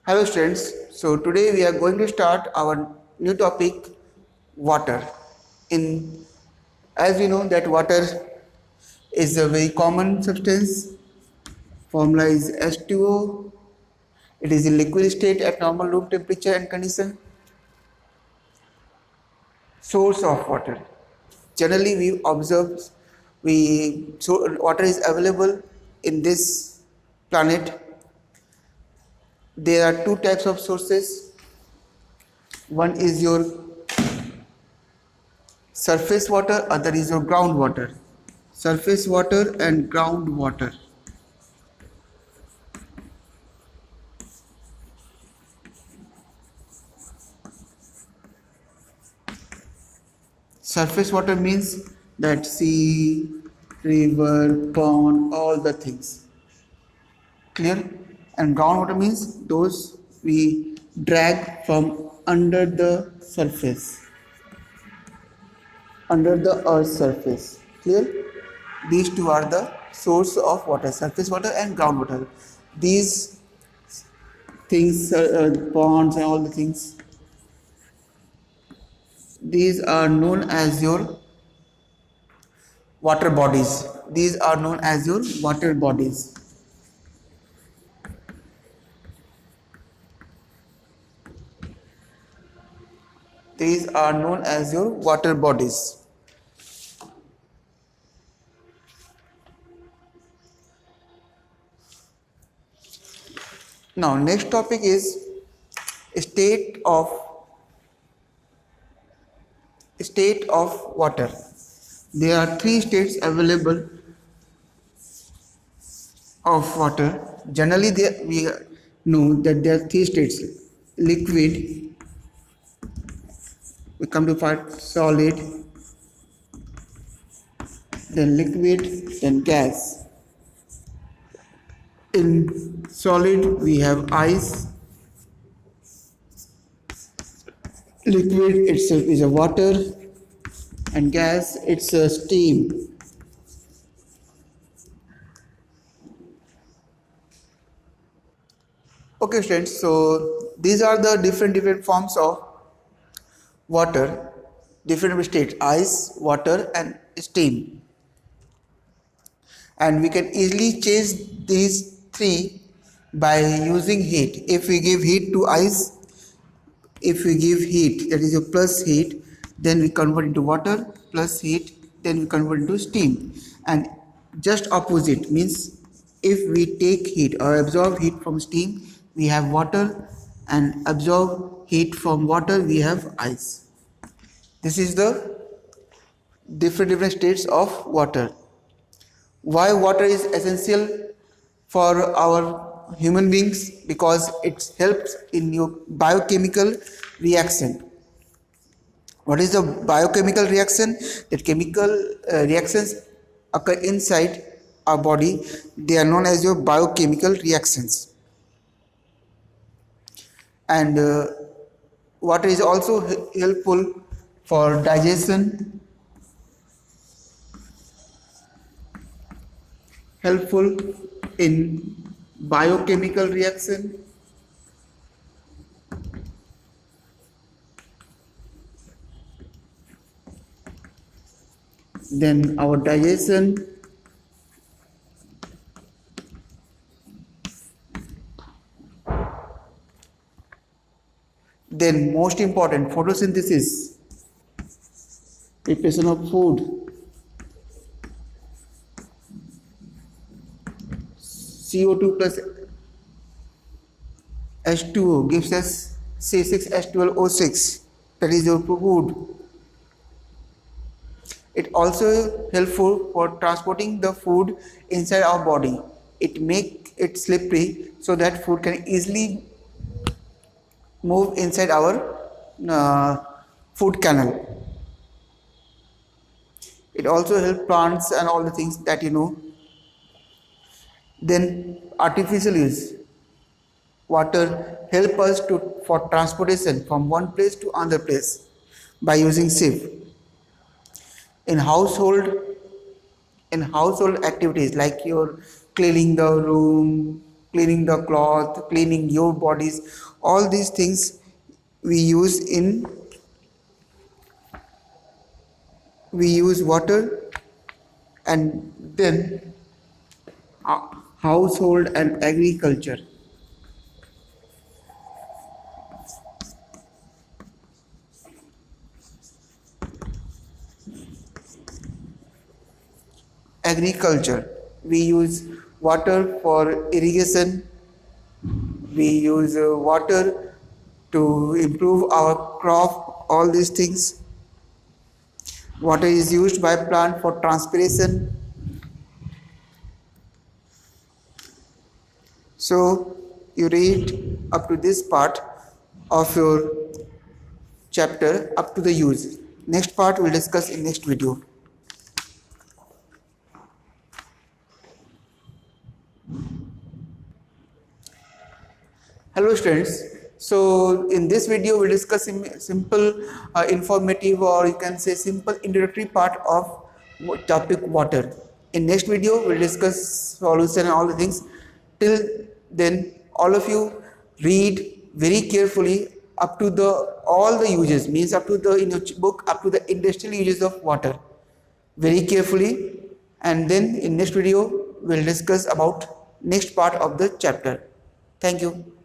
Hello students, so today we are going to start our new topic water. In As we know that water is a very common substance, formula is H2O. It is in liquid state at normal room temperature and condition. Source of water. Generally we observe water is available in this planet. There are two types of sources. One is your surface water, other is your groundwater. Surface water and groundwater. Surface water means that sea, river, pond, all the things. Clear? And groundwater means those we drag from under the surface, under the earth's surface. Clear? These two are the source of water, surface water and groundwater. These things, ponds and all the things, these are known as your water bodies. These are known as your water bodies. These are known as your water bodies. Now next topic is state of water. There are three states available of water. Generally we know that there are three states: liquid, we come to part solid, then liquid, then gas. In solid we have ice, liquid itself is a water, and gas it's a steam. Okay students, so these are the different forms of water, different states: ice, water and steam. And we can easily change these three by using heat. If we give heat to ice, if we give heat, that is a plus heat, then we convert into water, plus heat, then we convert into steam. And just opposite means, if we take heat or absorb heat from steam, we have water, and absorb heat from water, we have ice. This is the different states of water. Why water is essential for our human beings? Because it helps in your biochemical reaction. What is the biochemical reaction? That chemical reactions occur inside our body. They are known as your biochemical reactions. And water is also helpful for digestion, helpful in biochemical reaction, then our digestion, then most important, photosynthesis, preparation of food, CO2 plus H2O gives us C6H12O6, that is your food. It also helpful for transporting the food inside our body. It make it slippery so that food can easily move inside our food canal. It also helps plants and all the things that you know. Then artificial use. Water help us for transportation from one place to another place by using sieve. In household activities like your cleaning the room, cleaning the cloth, cleaning your bodies, all these things we use water. And then household and agriculture. Agriculture, we use water for irrigation, we use water to improve our crop, all these things. Water is used by plant for transpiration. So you read up to this part of your chapter up to the use. Next part we'll discuss in next video. Hello students. So in this video we'll discuss simple informative, or you can say simple introductory part of topic water. In next video we'll discuss solution and all the things. Till then all of you read very carefully up to the all the uses, means up to the in your book up to the industrial uses of water very carefully, and then in next video we'll discuss about next part of the chapter. Thank you.